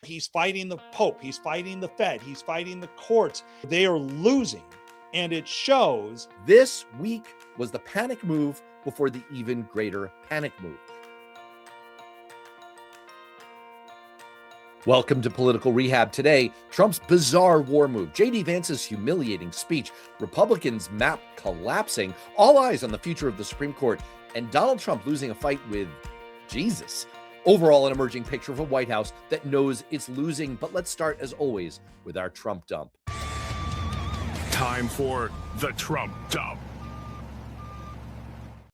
He's fighting the Pope. He's fighting the Fed. He's fighting the courts. They are losing, and it shows. This week was the panic move before the even greater panic move. Welcome to Political Rehab. Today, Trump's bizarre war move, J.D. Vance's humiliating speech, Republicans' map collapsing, all eyes on the future of the Supreme Court, and Donald Trump losing a fight with Jesus. Overall, an emerging picture of a White House that knows it's losing. But let's start, as always, with our Trump dump. Time for the Trump dump.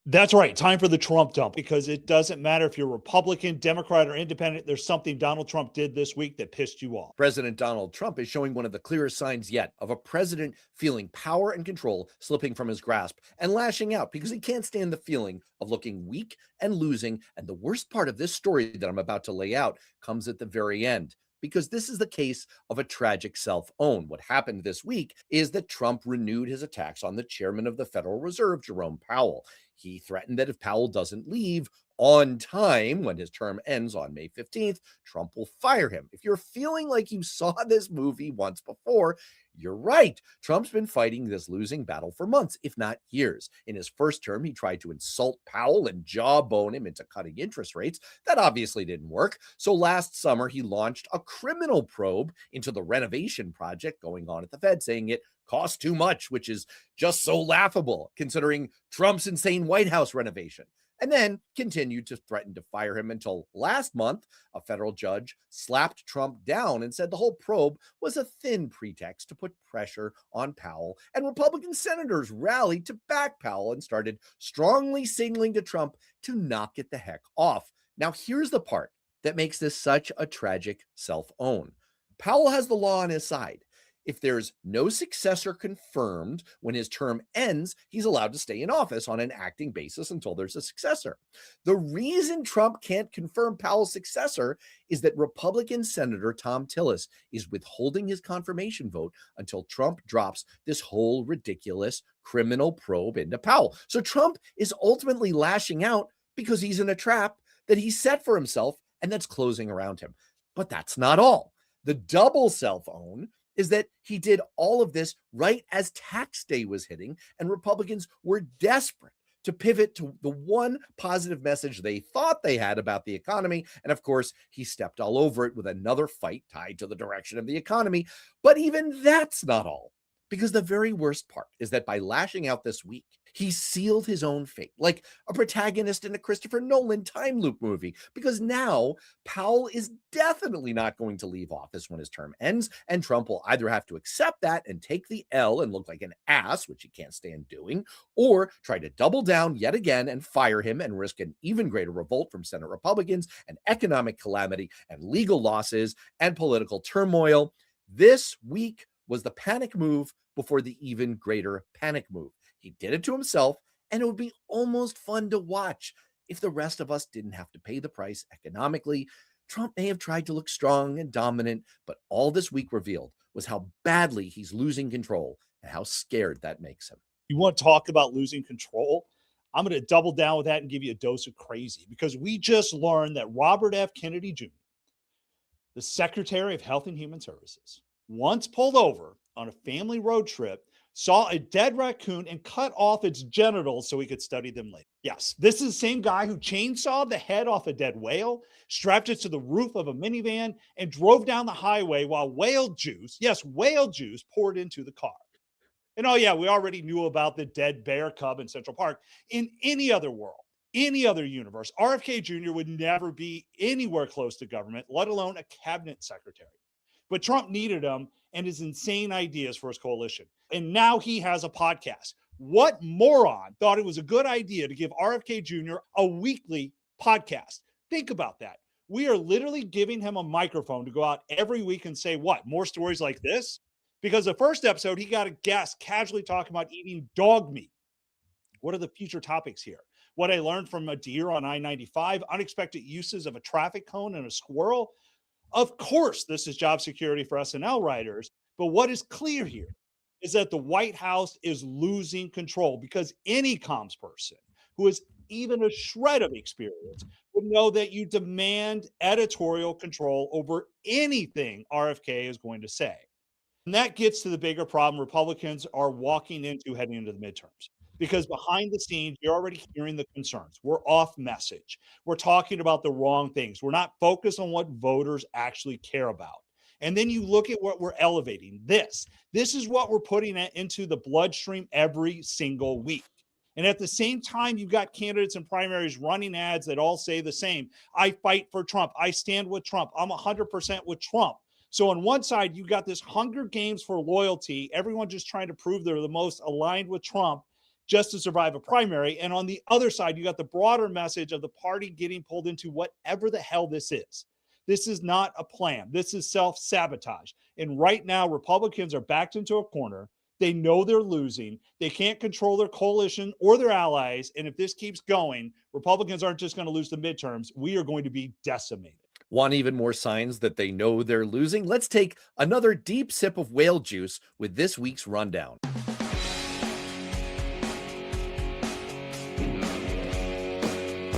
That's right. Time for the Trump dump, because it doesn't matter if you're Republican, Democrat, or Independent. There's something Donald Trump did this week that pissed you off. President Donald Trump is showing one of the clearest signs yet of a president feeling power and control slipping from his grasp and lashing out because he can't stand the feeling of looking weak and losing. And the worst part of this story that I'm about to lay out comes at the very end, because this is the case of a tragic self-own. What happened this week is that Trump renewed his attacks on the chairman of the Federal Reserve, Jerome Powell. He threatened that if Powell doesn't leave on time when his term ends on May 15th, Trump will fire him. If you're feeling like you saw this movie once before, you're right. Trump's been fighting this losing battle for months, if not years. In his first term, he tried to insult Powell and jawbone him into cutting interest rates. That obviously didn't work. So last summer, he launched a criminal probe into the renovation project going on at the Fed, saying it cost too much, which is just so laughable considering Trump's insane White House renovation. And then continued to threaten to fire him until last month, a federal judge slapped Trump down and said the whole probe was a thin pretext to put pressure on Powell. And Republican senators rallied to back Powell and started strongly signaling to Trump to knock it the heck off. Now, here's the part that makes this such a tragic self-own. Powell has the law on his side. If there's no successor confirmed when his term ends, he's allowed to stay in office on an acting basis until there's a successor. The reason Trump can't confirm Powell's successor is that Republican Senator Thom Tillis is withholding his confirmation vote until Trump drops this whole ridiculous criminal probe into Powell. So Trump is ultimately lashing out because he's in a trap that he set for himself and that's closing around him. But that's not all. The double self-own is that he did all of this right as tax day was hitting, and Republicans were desperate to pivot to the one positive message they thought they had about the economy. And of course, he stepped all over it with another fight tied to the direction of the economy. But even that's not all, because the very worst part is that by lashing out this week, he sealed his own fate, like a protagonist in a Christopher Nolan time loop movie, because now Powell is definitely not going to leave office when his term ends, and Trump will either have to accept that and take the L and look like an ass, which he can't stand doing, or try to double down yet again and fire him and risk an even greater revolt from Senate Republicans and economic calamity and legal losses and political turmoil. This week was the panic move before the even greater panic move. He did it to himself, and it would be almost fun to watch if the rest of us didn't have to pay the price economically. Trump may have tried to look strong and dominant, but all this week revealed was how badly he's losing control and how scared that makes him. You want to talk about losing control? I'm going to double down with that and give you a dose of crazy, because we just learned that Robert F. Kennedy Jr., the Secretary of Health and Human Services, once pulled over on a family road trip, saw a dead raccoon and cut off its genitals so he could study them later. Yes, this is the same guy who chainsawed the head off a dead whale, strapped it to the roof of a minivan, and drove down the highway while whale juice, yes, whale juice, poured into the car. And oh yeah, we already knew about the dead bear cub in Central Park. In any other world, any other universe, RFK Jr. would never be anywhere close to government, let alone a cabinet secretary. But Trump needed him and his insane ideas for his coalition. And now he has a podcast. What moron thought it was a good idea to give RFK Jr. a weekly podcast? Think about that. We are literally giving him a microphone to go out every week and say, what, more stories like this? Because the first episode, he got a guest casually talking about eating dog meat. What are the future topics here? What I learned from a deer on I-95, unexpected uses of a traffic cone and a squirrel. Of course, this is job security for SNL writers, but what is clear here is that the White House is losing control, because any comms person who has even a shred of experience would know that you demand editorial control over anything RFK is going to say. And that gets to the bigger problem Republicans are walking into heading into the midterms. Because behind the scenes, you're already hearing the concerns. We're off message. We're talking about the wrong things. We're not focused on what voters actually care about. And then you look at what we're elevating. This is what we're putting into the bloodstream every single week. And at the same time, you've got candidates and primaries running ads that all say the same. I fight for Trump. I stand with Trump. I'm 100% with Trump. So on one side, you got this Hunger Games for loyalty, everyone just trying to prove they're the most aligned with Trump just to survive a primary. And on the other side, you got the broader message of the party getting pulled into whatever the hell this is. This is not a plan. This is self-sabotage. And right now, Republicans are backed into a corner. They know they're losing. They can't control their coalition or their allies. And if this keeps going, Republicans aren't just going to lose the midterms. We are going to be decimated. Want even more signs that they know they're losing? Let's take another deep sip of whale juice with this week's rundown.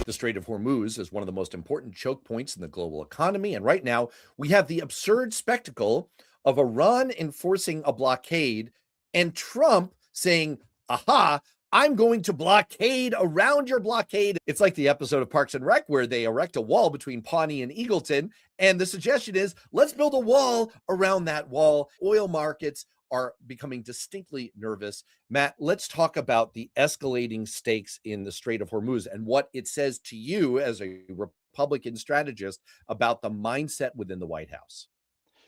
The Strait of Hormuz is one of the most important choke points in the global economy. And right now, we have the absurd spectacle of Iran enforcing a blockade and Trump saying, aha, I'm going to blockade around your blockade. It's like the episode of Parks and Rec where they erect a wall between Pawnee and Eagleton. And the suggestion is, let's build a wall around that wall. Oil markets are becoming distinctly nervous. Matt, let's talk about the escalating stakes in the Strait of Hormuz and what it says to you as a Republican strategist about the mindset within the White House.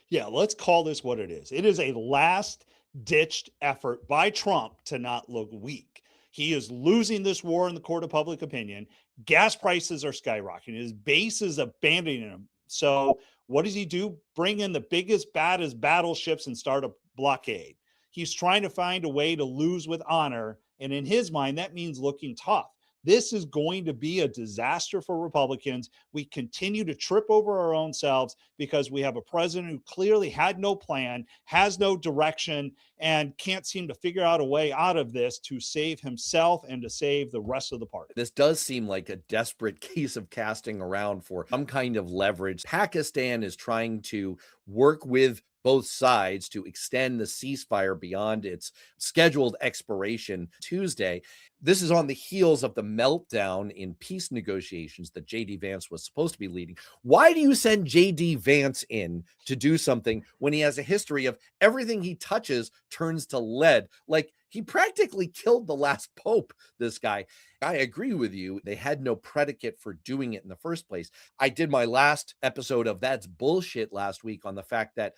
Yeah, let's call this what it is. It is a last-ditched effort by Trump to not look weak. He is losing this war in the court of public opinion. Gas prices are skyrocketing. His base is abandoning him. So what does he do? Bring in the biggest, baddest battleships and start a blockade. He's trying to find a way to lose with honor. And in his mind, that means looking tough. This is going to be a disaster for Republicans. We continue to trip over our own selves because we have a president who clearly had no plan, has no direction, and can't seem to figure out a way out of this to save himself and to save the rest of the party. This does seem like a desperate case of casting around for some kind of leverage. Pakistan is trying to work with both sides to extend the ceasefire beyond its scheduled expiration Tuesday. This is on the heels of the meltdown in peace negotiations that J.D. Vance was supposed to be leading. Why do you send J.D. Vance in to do something when he has a history of everything he touches turns to lead? Like, he practically killed the last pope, this guy. I agree with you. They had no predicate for doing it in the first place. I did my last episode of That's Bullshit last week on the fact that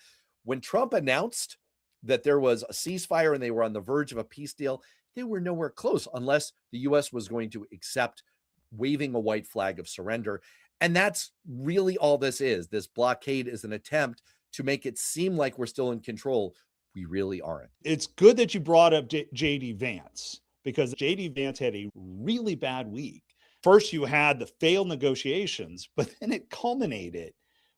when Trump announced that there was a ceasefire and they were on the verge of a peace deal, they were nowhere close unless the U.S. was going to accept waving a white flag of surrender. And that's really all this is. This blockade is an attempt to make it seem like we're still in control. We really aren't. It's good that you brought up J.D. Vance because J.D. Vance had a really bad week. First, you had the failed negotiations, but then it culminated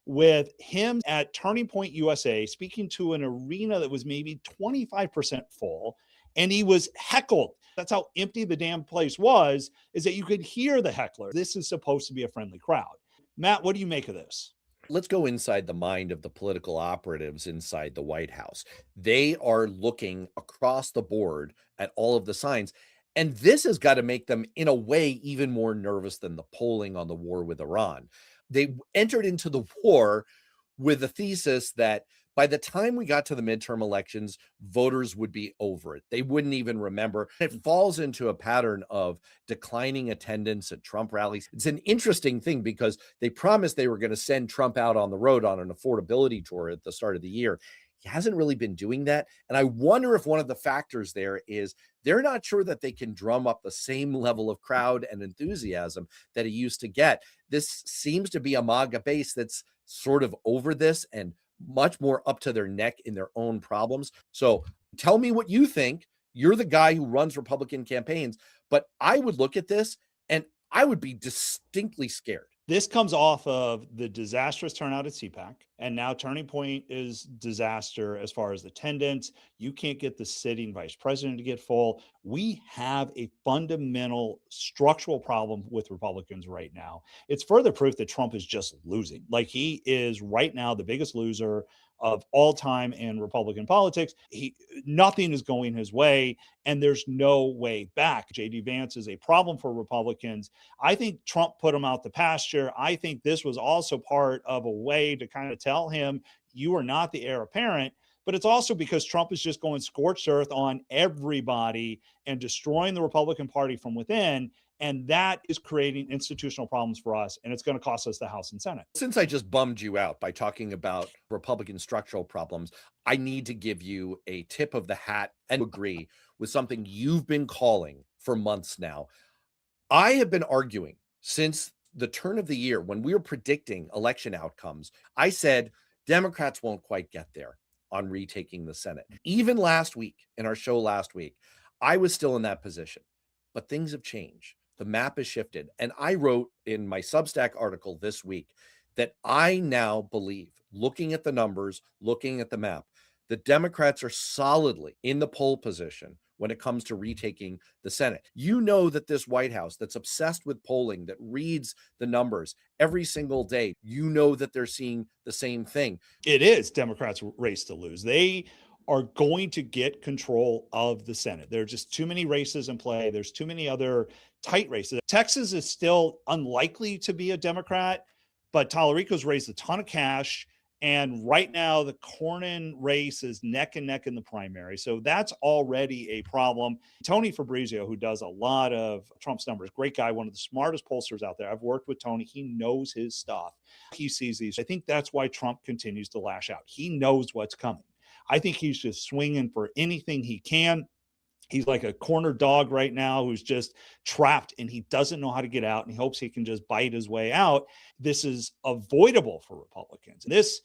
with him at Turning Point USA speaking to an arena that was maybe 25% full, and he was heckled. That's how empty the damn place was, is that you could hear the heckler. This is supposed to be a friendly crowd. Matt, what do you make of this? Let's go inside the mind of the political operatives inside the White House. They are looking across the board at all of the signs. And this has got to make them, in a way, even more nervous than the polling on the war with Iran. They entered into the war with the thesis that by the time we got to the midterm elections, voters would be over it. They wouldn't even remember. It falls into a pattern of declining attendance at Trump rallies. It's an interesting thing because they promised they were going to send Trump out on the road on an affordability tour at the start of the year. He hasn't really been doing that. And I wonder if one of the factors there is they're not sure that they can drum up the same level of crowd and enthusiasm that he used to get. This seems to be a MAGA base that's sort of over this and much more up to their neck in their own problems. So tell me what you think. You're the guy who runs Republican campaigns, but I would look at this and I would be distinctly scared. This comes off of the disastrous turnout at CPAC. And now Turning Point is disaster as far as attendance. You can't get the sitting vice president to get full. We have a fundamental structural problem with Republicans right now. It's further proof that Trump is just losing. Like, he is right now the biggest loser of all time in Republican politics. Nothing is going his way, and there's no way back. JD Vance is a problem for Republicans. I think Trump put him out the pasture. I think this was also part of a way to kind of tell him, you are not the heir apparent. But it's also because Trump is just going scorched earth on everybody and destroying the Republican Party from within. And that is creating institutional problems for us. And it's going to cost us the House and Senate. Since I just bummed you out by talking about Republican structural problems, I need to give you a tip of the hat and agree with something you've been calling for months now. I have been arguing since the turn of the year when we were predicting election outcomes. I said Democrats won't quite get there on retaking the Senate. Even last week, in our show last week, I was still in that position. But things have changed. The map has shifted. And I wrote in my Substack article this week that I now believe, looking at the numbers, looking at the map, the Democrats are solidly in the pole position when it comes to retaking the Senate. You know that this White House that's obsessed with polling, that reads the numbers every single day, you know that they're seeing the same thing. It is Democrats' race to lose. They are going to get control of the Senate. There are just too many races in play. There's too many other tight races. Texas is still unlikely to be a Democrat, but Tallarico's raised a ton of cash. And right now, the Cornyn race is neck and neck in the primary. So that's already a problem. Tony Fabrizio, who does a lot of Trump's numbers, great guy, one of the smartest pollsters out there. I've worked with Tony. He knows his stuff. He sees these. I think that's why Trump continues to lash out. He knows what's coming. I think he's just swinging for anything he can. He's like a corner dog right now who's just trapped and he doesn't know how to get out, and he hopes he can just bite his way out. This is avoidable for Republicans. This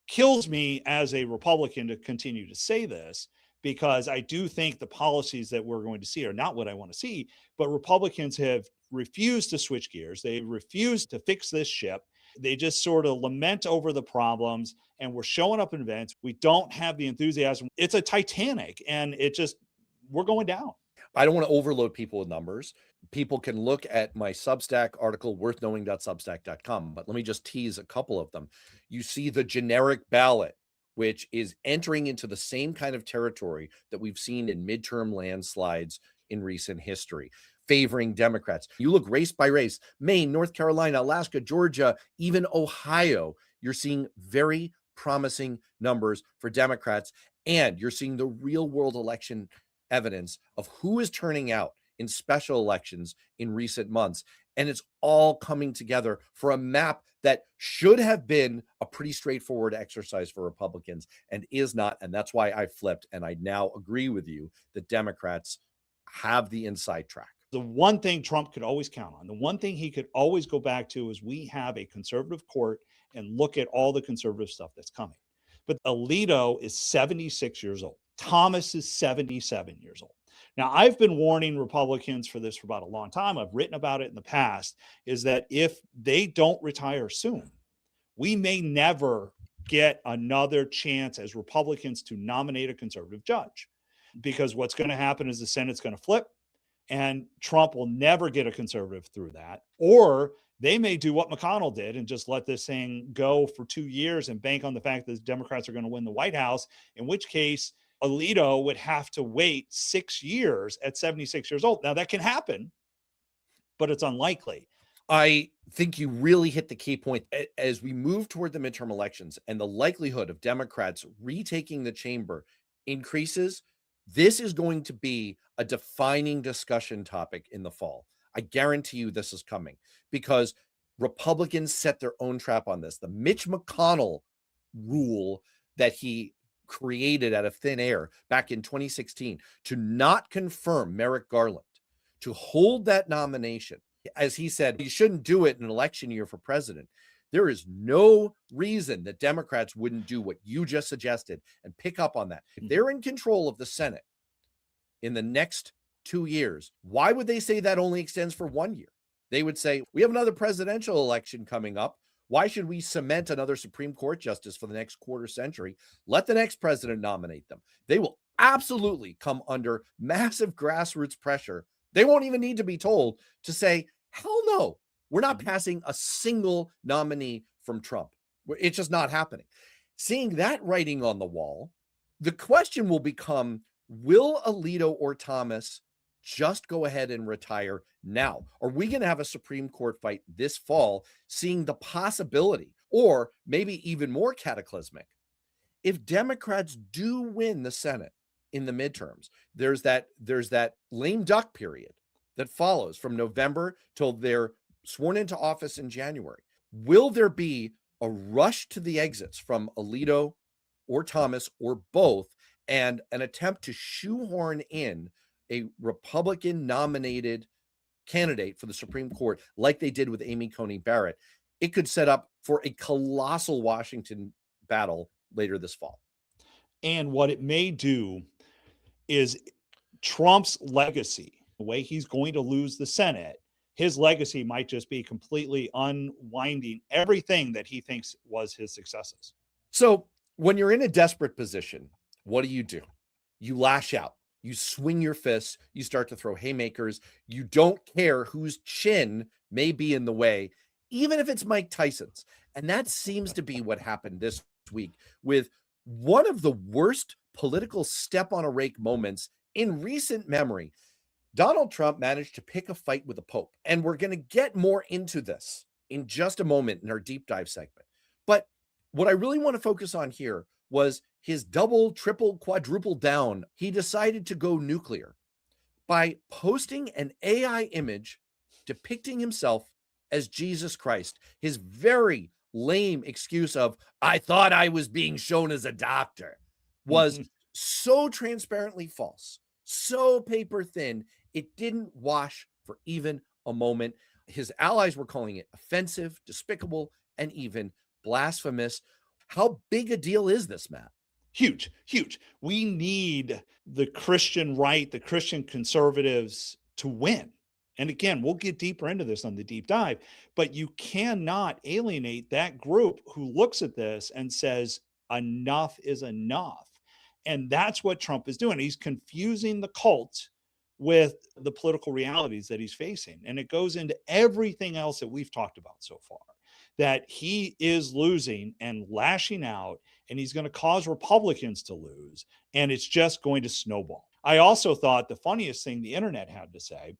kills me as a Republican to continue to say this, because I do think the policies that we're going to see are not what I want to see, but Republicans have refused to switch gears. They refuse to fix this ship. They just sort of lament over the problems, and we're showing up in events. We don't have the enthusiasm. It's a Titanic, and we're going down. I don't want to overload people with numbers. People can look at my Substack article, worthknowing.substack.com, but let me just tease a couple of them. You see the generic ballot, which is entering into the same kind of territory that we've seen in midterm landslides in recent history, favoring Democrats. You look race by race, Maine, North Carolina, Alaska, Georgia, even Ohio, you're seeing very promising numbers for Democrats, and you're seeing the real world election evidence of who is turning out in special elections in recent months. And it's all coming together for a map that should have been a pretty straightforward exercise for Republicans and is not. And that's why I flipped. And I now agree with you that Democrats have the inside track. The one thing Trump could always count on, the one thing he could always go back to, is we have a conservative court and look at all the conservative stuff that's coming. But Alito is 76 years old. Thomas is 77 years old. Now, I've been warning Republicans for this for about a long time. I've written about it in the past, is that if they don't retire soon, we may never get another chance as Republicans to nominate a conservative judge, because what's going to happen is the Senate's going to flip and Trump will never get a conservative through that. Or they may do what McConnell did and just let this thing go for 2 years and bank on the fact that the Democrats are going to win the White House, in which case Alito would have to wait 6 years at 76 years old. Now, that can happen, but it's unlikely. I think you really hit the key point. As we move toward the midterm elections and the likelihood of Democrats retaking the chamber increases, this is going to be a defining discussion topic in the fall. I guarantee you this is coming, because Republicans set their own trap on this. The Mitch McConnell rule that he created out of thin air back in 2016 to not confirm Merrick Garland, to hold that nomination. As he said, you shouldn't do it in an election year for president. There is no reason that Democrats wouldn't do what you just suggested and pick up on that. If they're in control of the Senate in the next 2 years, why would they say that only extends for 1 year? They would say, we have another presidential election coming up. Why should we cement another Supreme Court justice for the next quarter century? Let the next president nominate them. They will absolutely come under massive grassroots pressure. They won't even need to be told to say, hell no, we're not passing a single nominee from Trump. It's just not happening. Seeing that writing on the wall, the question will become, will Alito or Thomas just go ahead and retire now? Are we going to have a Supreme Court fight this fall, seeing the possibility, or maybe even more cataclysmic, if Democrats do win the Senate in the midterms, there's that lame duck period that follows from November till they're sworn into office in January. Will there be a rush to the exits from Alito or Thomas or both, and an attempt to shoehorn in a Republican nominated candidate for the Supreme Court like they did with Amy Coney Barrett? It could set up for a colossal Washington battle later this fall. And what it may do is Trump's legacy, the way he's going to lose the Senate, his legacy might just be completely unwinding everything that he thinks was his successes. So when you're in a desperate position, what do? You lash out, you swing your fists, you start to throw haymakers. You don't care whose chin may be in the way, even if it's Mike Tyson's. And that seems to be what happened this week with one of the worst political step on a rake moments in recent memory. Donald Trump managed to pick a fight with the Pope. And we're going to get more into this in just a moment in our deep dive segment. But what I really want to focus on here was his double, triple, quadruple down. He decided to go nuclear by posting an AI image depicting himself as Jesus Christ. His very lame excuse of, I thought I was being shown as a doctor, was so transparently false, so paper thin, it didn't wash for even a moment. His allies were calling it offensive, despicable, and even blasphemous. How big a deal is this, Matt? Huge, huge. We need the Christian right, the Christian conservatives to win. And again, we'll get deeper into this on the deep dive, but you cannot alienate that group who looks at this and says, enough is enough. And that's what Trump is doing. He's confusing the cult with the political realities that he's facing. And it goes into everything else that we've talked about so far, that he is losing and lashing out, and he's going to cause Republicans to lose, and it's just going to snowball. I also thought the funniest thing the internet had to say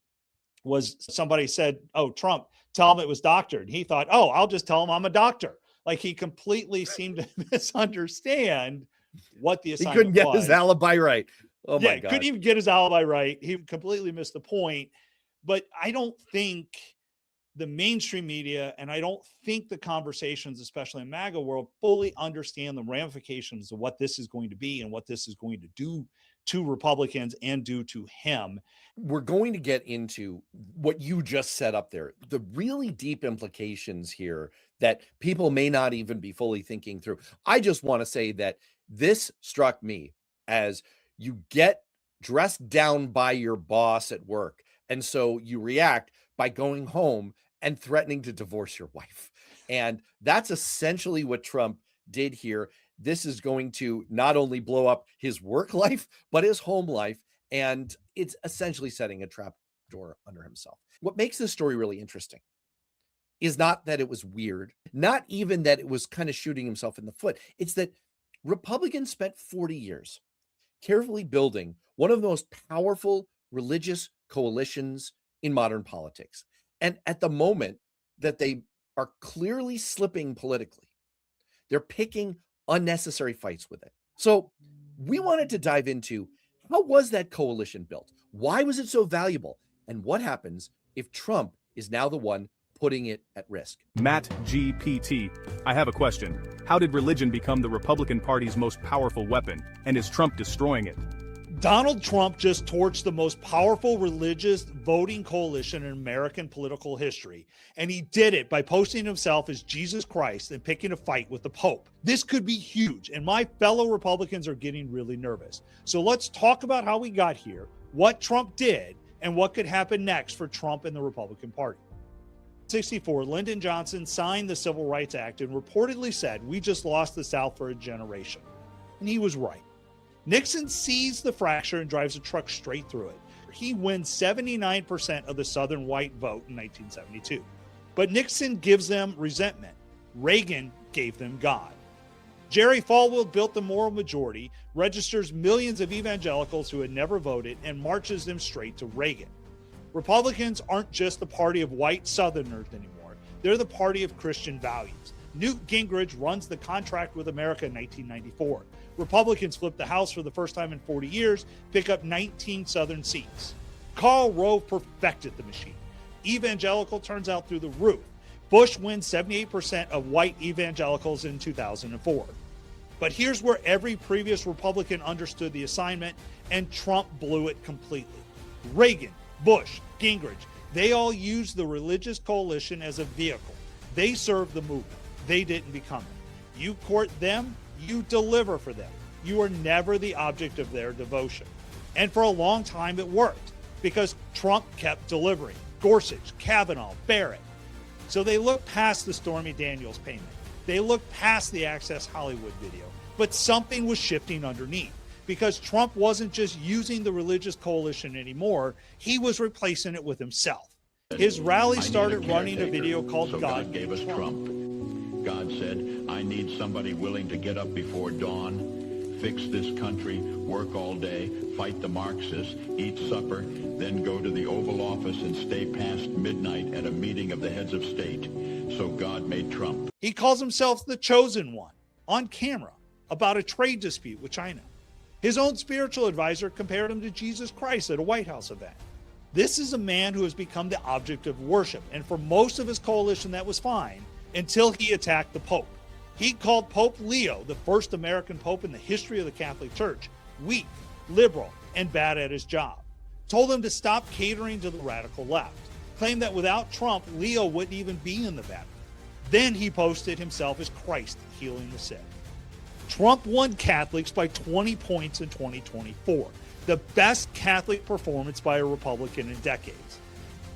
was somebody said, oh, Trump, tell him it was doctored. And he thought, oh, I'll just tell him I'm a doctor. Like, he completely seemed to misunderstand what the assignment was. He couldn't get his alibi right. Oh my God. Couldn't even get his alibi right. He completely missed the point. But I don't think the mainstream media, and I don't think the conversations, especially in MAGA world, fully understand the ramifications of what this is going to be and what this is going to do to Republicans and do to him. We're going to get into what you just set up there, the really deep implications here that people may not even be fully thinking through. I just want to say that this struck me as you get dressed down by your boss at work, and so you react by going home and threatening to divorce your wife. And that's essentially what Trump did here. This is going to not only blow up his work life, but his home life. And it's essentially setting a trap door under himself. What makes this story really interesting is not that it was weird, not even that it was kind of shooting himself in the foot. It's that Republicans spent 40 years carefully building one of the most powerful religious coalitions in modern politics. And at the moment that they are clearly slipping politically, they're picking unnecessary fights with it. So we wanted to dive into, how was that coalition built? Why was it so valuable? And what happens if Trump is now the one putting it at risk? Matt GPT, I have a question. How did religion become the Republican Party's most powerful weapon? And is Trump destroying it? Donald Trump just torched the most powerful religious voting coalition in American political history. And he did it by posting himself as Jesus Christ and picking a fight with the Pope. This could be huge, and my fellow Republicans are getting really nervous. So let's talk about how we got here, what Trump did, and what could happen next for Trump and the Republican Party. 1964, Lyndon Johnson signed the Civil Rights Act and reportedly said, "We just lost the South for a generation." And he was right. Nixon sees the fracture and drives a truck straight through it. He wins 79% of the Southern white vote in 1972. But Nixon gives them resentment. Reagan gave them God. Jerry Falwell built the moral majority, registers millions of evangelicals who had never voted, and marches them straight to Reagan. Republicans aren't just the party of white Southerners anymore. They're the party of Christian values. Newt Gingrich runs the contract with America in 1994. Republicans flip the House for the first time in 40 years, pick up 19 Southern seats. Karl Rove perfected the machine. Evangelical turns out through the roof. Bush wins 78% of white evangelicals in 2004. But here's where every previous Republican understood the assignment, and Trump blew it completely. Reagan, Bush, Gingrich, they all used the religious coalition as a vehicle. They served the movement. They didn't become it. You court them, you deliver for them. You are never the object of their devotion. And for a long time it worked, because Trump kept delivering. Gorsuch, Kavanaugh, Barrett. So they looked past the Stormy Daniels payment. They looked past the Access Hollywood video. But something was shifting underneath, because Trump wasn't just using the religious coalition anymore. He was replacing it with himself. His rally started running a video called God Gave Us Trump. God said, "I need somebody willing to get up before dawn, fix this country, work all day, fight the Marxists, eat supper, then go to the Oval Office and stay past midnight at a meeting of the heads of state." So God made Trump. He calls himself the chosen one on camera about a trade dispute with China. His own spiritual advisor compared him to Jesus Christ at a White House event. This is a man who has become the object of worship, and for most of his coalition that was fine, until he attacked the Pope. He called Pope Leo, the first American Pope in the history of the Catholic Church, weak, liberal, and bad at his job. Told him to stop catering to the radical left. Claimed that without Trump, Leo wouldn't even be in the Vatican. Then he posted himself as Christ healing the sick. Trump won Catholics by 20 points in 2024, the best Catholic performance by a Republican in decades.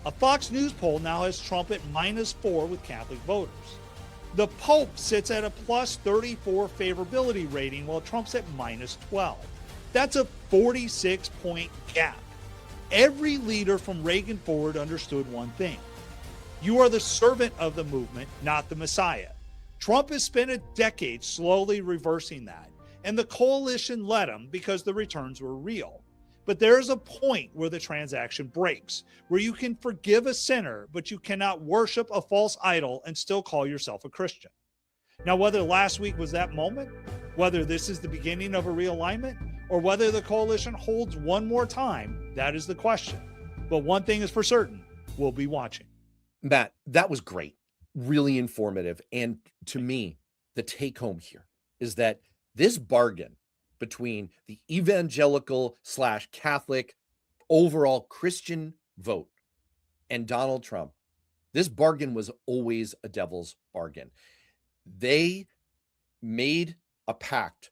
A Fox News poll now has Trump at -4 with Catholic voters. The Pope sits at a +34 favorability rating, while Trump's at -12. That's a 46-point gap. Every leader from Reagan forward understood one thing. You are the servant of the movement, not the Messiah. Trump has spent a decade slowly reversing that, and the coalition let him because the returns were real. But there is a point where the transaction breaks, where you can forgive a sinner, but you cannot worship a false idol and still call yourself a Christian. Now, whether last week was that moment, whether this is the beginning of a realignment, or whether the coalition holds one more time, that is the question. But one thing is for certain, we'll be watching. Matt, that was great, really informative. And to me, the take home here is that this bargain between the evangelical / Catholic overall Christian vote and Donald Trump, this bargain was always a devil's bargain. They made a pact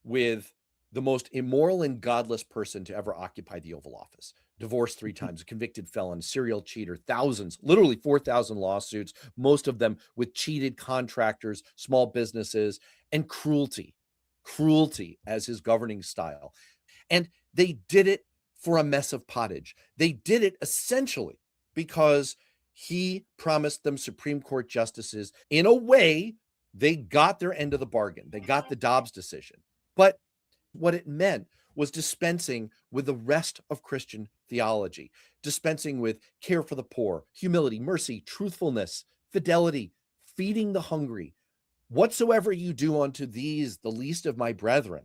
with the most immoral and godless person to ever occupy the Oval Office. Divorced 3 times, a convicted felon, serial cheater, thousands, literally 4,000 lawsuits, most of them with cheated contractors, small businesses, and cruelty as his governing style. And they did it for a mess of pottage. They did it essentially because he promised them Supreme Court justices. In a way, they got their end of the bargain. They got the Dobbs decision. But what it meant was dispensing with the rest of Christian theology, dispensing with care for the poor, humility, mercy, truthfulness, fidelity, feeding the hungry. Whatsoever you do unto these, the least of my brethren,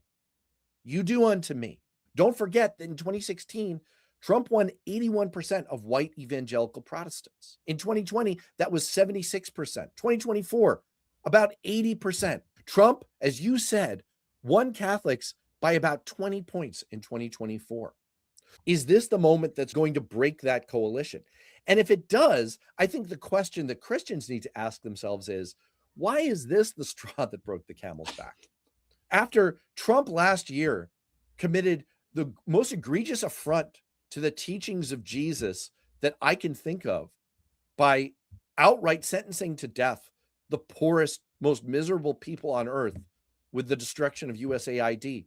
you do unto me. Don't forget that in 2016, Trump won 81% of white evangelical Protestants. In 2020, that was 76%. 2024, about 80%. Trump, as you said, won Catholics by about 20 points in 2024. Is this the moment that's going to break that coalition? And if it does, I think the question that Christians need to ask themselves is, why is this the straw that broke the camel's back? After Trump last year committed the most egregious affront to the teachings of Jesus that I can think of by outright sentencing to death the poorest, most miserable people on earth with the destruction of USAID.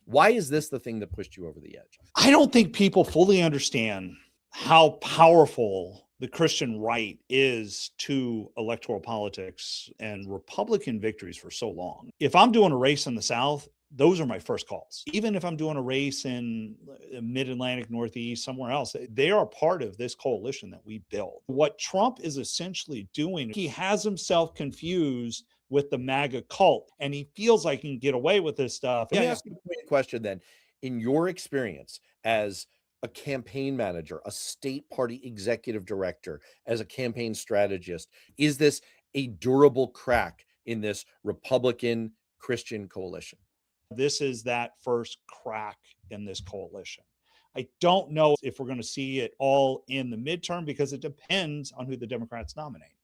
Why is this the thing that pushed you over the edge? I don't think people fully understand how powerful the Christian right is to electoral politics and Republican victories for so long. If I'm doing a race in the South, those are my first calls. Even if I'm doing a race in mid-Atlantic, Northeast, somewhere else, they are part of this coalition that we built. What Trump is essentially doing, he has himself confused with the MAGA cult, and he feels like he can get away with this stuff. Let me ask you a question then. In your experience as a campaign manager, a state party executive director, as a campaign strategist, is this a durable crack in this Republican Christian coalition? This is that first crack in this coalition. I don't know if we're going to see it all in the midterm because it depends on who the Democrats nominate.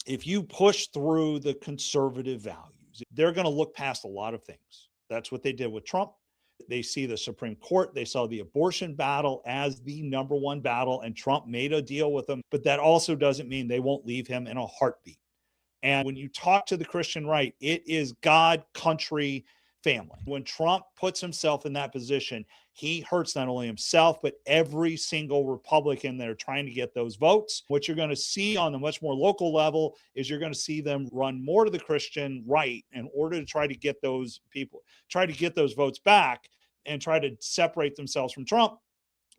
If you push through the conservative values, they're going to look past a lot of things. That's what they did with Trump. They see the Supreme Court. They saw the abortion battle as the number one battle, and Trump made a deal with them. But that also doesn't mean they won't leave him in a heartbeat. And when you talk to the Christian right, it is God, country, family. When Trump puts himself in that position, he hurts not only himself, but every single Republican that are trying to get those votes. What you're going to see on a much more local level is you're going to see them run more to the Christian right in order to try to get those people, try to get those votes back and try to separate themselves from Trump.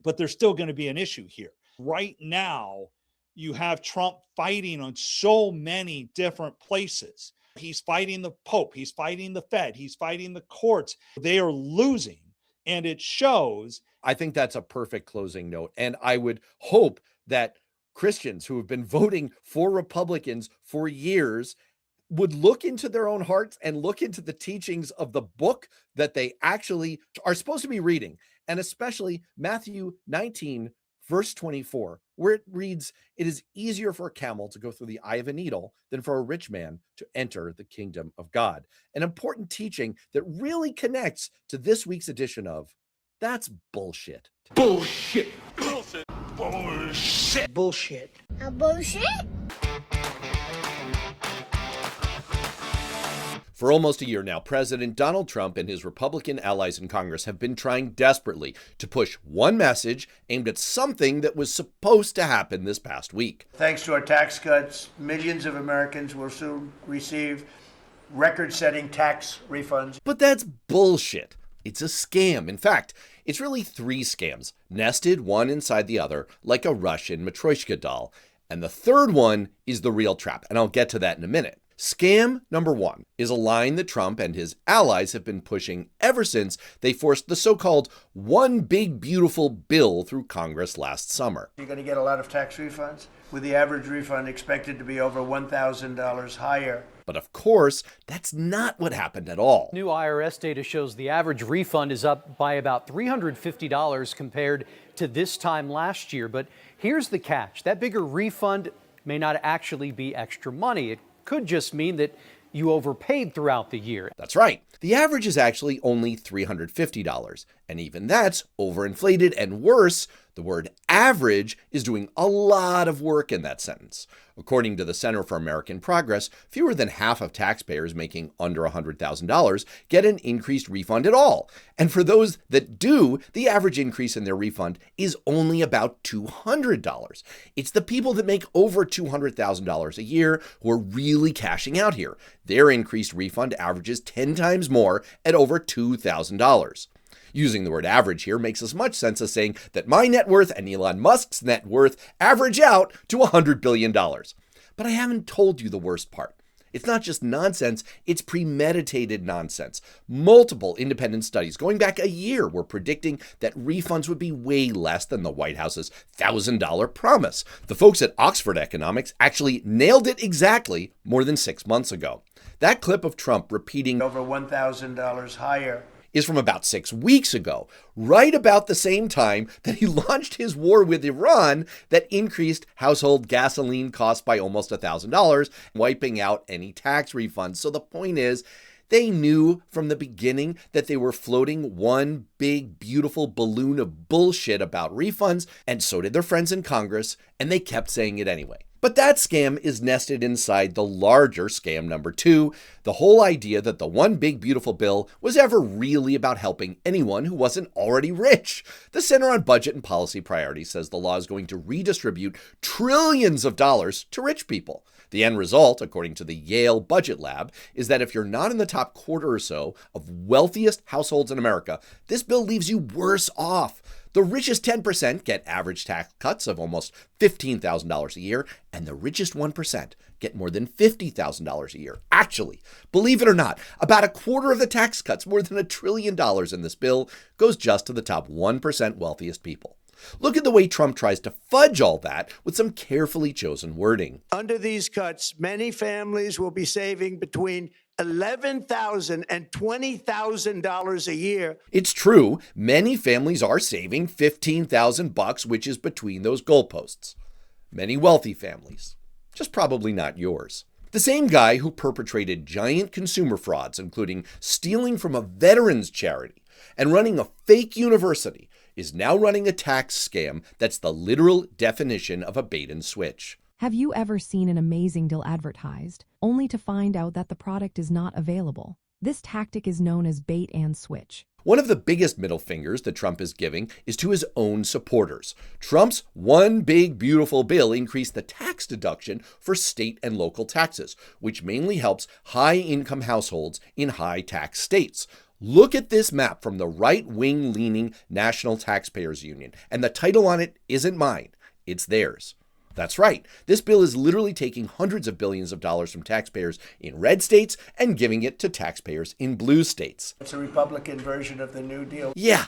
But there's still going to be an issue here. Right now, you have Trump fighting on so many different places. He's fighting the Pope. He's fighting the Fed. He's fighting the courts. They are losing, and it shows. I think that's a perfect closing note. And I would hope that Christians who have been voting for Republicans for years would look into their own hearts and look into the teachings of the book that they actually are supposed to be reading. And especially Matthew 19, verse 24, where it reads, "It is easier for a camel to go through the eye of a needle than for a rich man to enter the kingdom of God." An important teaching that really connects to this week's edition of That's Bullshit. Bullshit. Bullshit. Bullshit. Bullshit. A bullshit? For almost a year now, President Donald Trump and his Republican allies in Congress have been trying desperately to push one message aimed at something that was supposed to happen this past week. Thanks to our tax cuts, millions of Americans will soon receive record-setting tax refunds. But that's bullshit. It's a scam. In fact, it's really three scams, nested one inside the other like a Russian Matryoshka doll. And the third one is the real trap, and I'll get to that in a minute. Scam number one is a line that Trump and his allies have been pushing ever since they forced the so-called One Big Beautiful Bill through Congress last summer. You're going to get a lot of tax refunds, with the average refund expected to be over $1,000 higher. But of course, that's not what happened at all. New IRS data shows the average refund is up by about $350 compared to this time last year. But here's the catch. That bigger refund may not actually be extra money. It could just mean that you overpaid throughout the year. That's right. The average is actually only $350, and even that's overinflated, and worse, the word average is doing a lot of work in that sentence. According to the Center for American Progress, fewer than half of taxpayers making under $100,000 get an increased refund at all. And for those that do, the average increase in their refund is only about $200. It's the people that make over $200,000 a year who are really cashing out here. Their increased refund averages 10 times more at over $2,000. Using the word average here makes as much sense as saying that my net worth and Elon Musk's net worth average out to $100 billion. But I haven't told you the worst part. It's not just nonsense, it's premeditated nonsense. Multiple independent studies going back a year were predicting that refunds would be way less than the White House's $1,000 promise. The folks at Oxford Economics actually nailed it exactly more than 6 months ago. That clip of Trump repeating Over $1,000 higher. is from about 6 weeks ago, right about the same time that he launched his war with Iran that increased household gasoline costs by almost $1,000, wiping out any tax refunds. So the point is, they knew from the beginning that they were floating one big, beautiful balloon of bullshit about refunds, and so did their friends in Congress, and they kept saying it anyway. But that scam is nested inside the larger scam number 2, the whole idea that the one big beautiful bill was ever really about helping anyone who wasn't already rich. The Center on Budget and Policy Priorities says the law is going to redistribute trillions of dollars to rich people. The end result, according to the Yale Budget Lab, is that if you're not in the top quarter or so of wealthiest households in America, this bill leaves you worse off. The richest 10% get average tax cuts of almost $15,000 a year, and the richest 1% get more than $50,000 a year. Actually, believe it or not, about a quarter of the tax cuts, more than $1 trillion in this bill, goes just to the top 1% wealthiest people. Look at the way Trump tries to fudge all that with some carefully chosen wording. Under these cuts, many families will be saving between $11,000 and $20,000 a year. It's true, many families are saving $15,000, which is between those goalposts. Many wealthy families, just probably not yours. The same guy who perpetrated giant consumer frauds, including stealing from a veterans charity and running a fake university, is now running a tax scam that's the literal definition of a bait and switch. Have you ever seen an amazing deal advertised, only to find out that the product is not available? This tactic is known as bait and switch. One of the biggest middle fingers that Trump is giving is to his own supporters. Trump's one big beautiful bill increased the tax deduction for state and local taxes, which mainly helps high-income households in high-tax states. Look at this map from the right-wing leaning National Taxpayers Union, and the title on it isn't mine, it's theirs. That's right, this bill is literally taking hundreds of billions of dollars from taxpayers in red states and giving it to taxpayers in blue states. It's a Republican version of the New Deal. Yeah,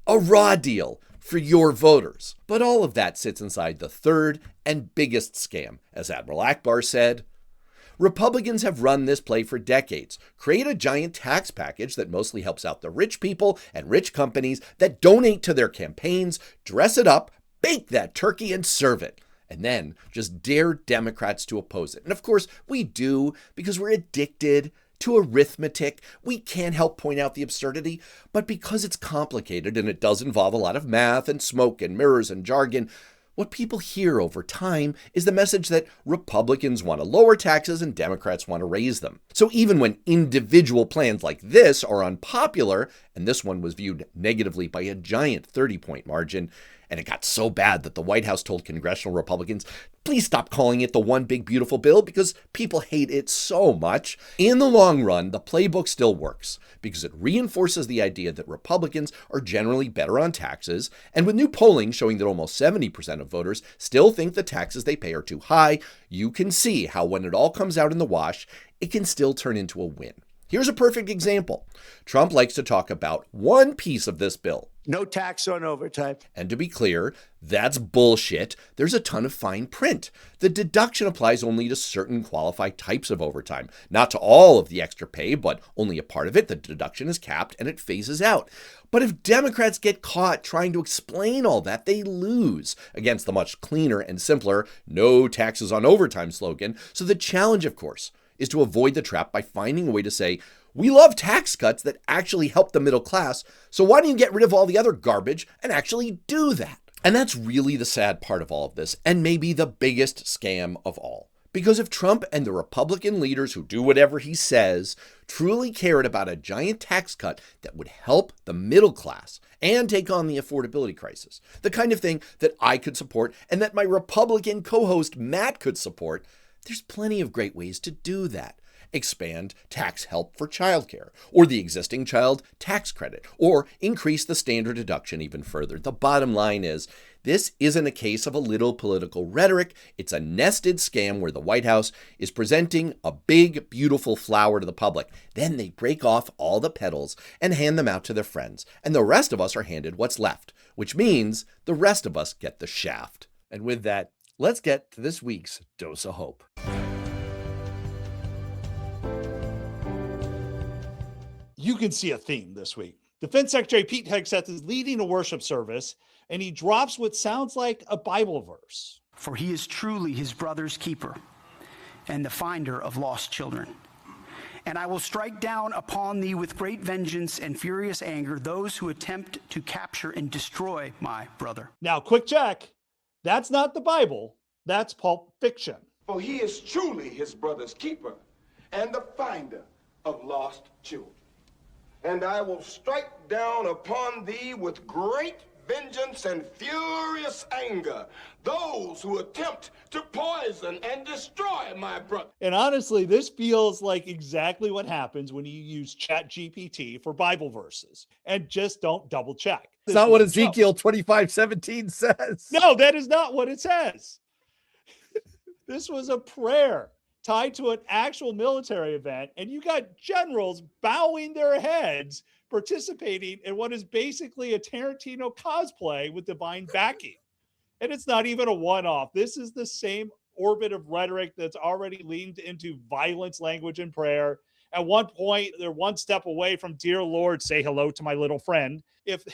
a raw deal for your voters. But all of that sits inside the third and biggest scam, as Admiral Akbar said. Republicans have run this play for decades. Create a giant tax package that mostly helps out the rich people and rich companies that donate to their campaigns, dress it up, bake that turkey, and serve it. And then just dare Democrats to oppose it. And of course, we do, because we're addicted to arithmetic. We can't help point out the absurdity, but because it's complicated and it does involve a lot of math and smoke and mirrors and jargon, what people hear over time is the message that Republicans want to lower taxes and Democrats want to raise them. So even when individual plans like this are unpopular, and this one was viewed negatively by a giant 30-point margin, and it got so bad that the White House told congressional Republicans, please stop calling it the one big beautiful bill because people hate it so much. In the long run, the playbook still works because it reinforces the idea that Republicans are generally better on taxes. And with new polling showing that almost 70% of voters still think the taxes they pay are too high, you can see how when it all comes out in the wash, it can still turn into a win. Here's a perfect example. Trump likes to talk about one piece of this bill. No tax on overtime. And to be clear, that's bullshit. There's a ton of fine print. The deduction applies only to certain qualified types of overtime, not to all of the extra pay, but only a part of it. The deduction is capped and it phases out. But if Democrats get caught trying to explain all that, they lose against the much cleaner and simpler no taxes on overtime slogan. So the challenge, of course, is to avoid the trap by finding a way to say, we love tax cuts that actually help the middle class, so why don't you get rid of all the other garbage and actually do that? And that's really the sad part of all of this, and maybe the biggest scam of all. Because if Trump and the Republican leaders who do whatever he says truly cared about a giant tax cut that would help the middle class and take on the affordability crisis, the kind of thing that I could support and that my Republican co-host Matt could support, there's plenty of great ways to do that. Expand tax help for childcare, or the existing child tax credit, or increase the standard deduction even further. The bottom line is, this isn't a case of a little political rhetoric. It's a nested scam where the White House is presenting a big, beautiful flower to the public. Then they break off all the petals and hand them out to their friends. And the rest of us are handed what's left, which means the rest of us get the shaft. And with that, let's get to this week's Dose of Hope. You can see a theme this week. Defense Secretary Pete Hegseth is leading a worship service, and he drops what sounds like a Bible verse. For he is truly his brother's keeper and the finder of lost children. And I will strike down upon thee with great vengeance and furious anger those who attempt to capture and destroy my brother. Now, quick check. That's not the Bible. That's Pulp Fiction. For he is truly his brother's keeper and the finder of lost children. And I will strike down upon thee with great vengeance and furious anger those who attempt to poison and destroy my brother. And honestly, this feels like exactly what happens when you use ChatGPT for Bible verses and just don't double check. It's not what Ezekiel 25:17 says. No, that is not what it says. This was a prayer tied to an actual military event, and you got generals bowing their heads participating in what is basically a Tarantino cosplay with divine backing. And it's not even a one-off. This is the same orbit of rhetoric that's already leaned into violence, language, and prayer. At one point, they're one step away from "Dear Lord, say hello to my little friend." If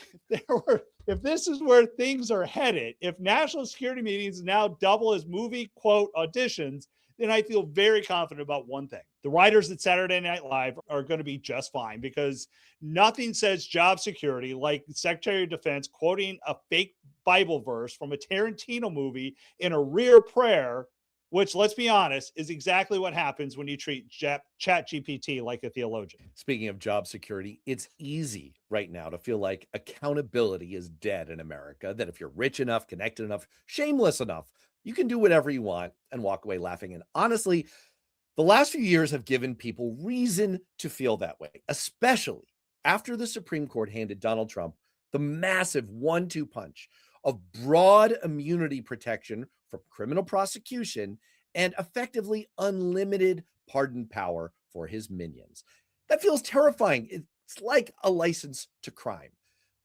this is where things are headed, if national security meetings now double as movie quote auditions, then I feel very confident about one thing. The writers at Saturday Night Live are going to be just fine, because nothing says job security like the Secretary of Defense quoting a fake Bible verse from a Tarantino movie in a rare prayer, which, let's be honest, is exactly what happens when you treat ChatGPT like a theologian. Speaking of job security, it's easy right now to feel like accountability is dead in America, that if you're rich enough, connected enough, shameless enough, you can do whatever you want and walk away laughing. And honestly, the last few years have given people reason to feel that way, especially after the Supreme Court handed Donald Trump the massive 1-2 punch of broad immunity protection from criminal prosecution and effectively unlimited pardon power for his minions. That feels terrifying. It's like a license to crime.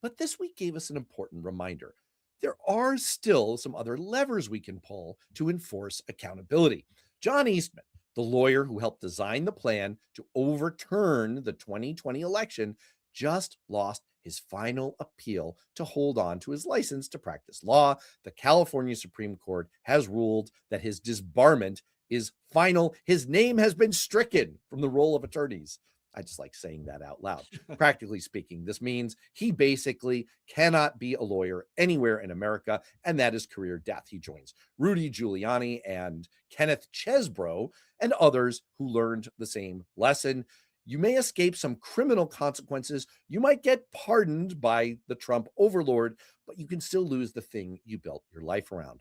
But this week gave us an important reminder. There are still some other levers we can pull to enforce accountability. John Eastman, the lawyer who helped design the plan to overturn the 2020 election, just lost his final appeal to hold on to his license to practice law. The California Supreme Court has ruled that his disbarment is final. His name has been stricken from the roll of attorneys. I just like saying that out loud. Practically speaking, this means he basically cannot be a lawyer anywhere in America, and that is career death. He joins Rudy Giuliani and Kenneth Chesebro and others who learned the same lesson. You may escape some criminal consequences. You might get pardoned by the Trump overlord, but you can still lose the thing you built your life around.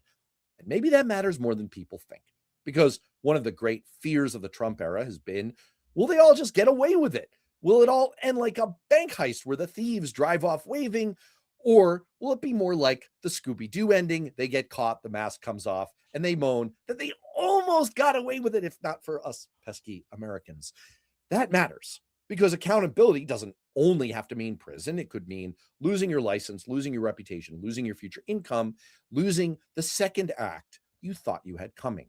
And maybe that matters more than people think, because one of the great fears of the Trump era has been, will they all just get away with it? Will it all end like a bank heist where the thieves drive off waving? Or will it be more like the Scooby-Doo ending? They get caught, the mask comes off, and they moan that they almost got away with it, if not for us pesky Americans. That matters, because accountability doesn't only have to mean prison. It could mean losing your license, losing your reputation, losing your future income, losing the second act you thought you had coming.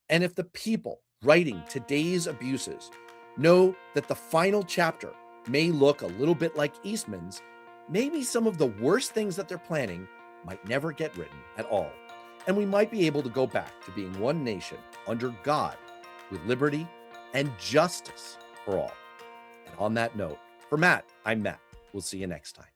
And if the people writing today's abuses know that the final chapter may look a little bit like Eastman's, maybe some of the worst things that they're planning might never get written at all. And we might be able to go back to being one nation under God with liberty and justice for all. And on that note, for Matt, I'm Matt. We'll see you next time.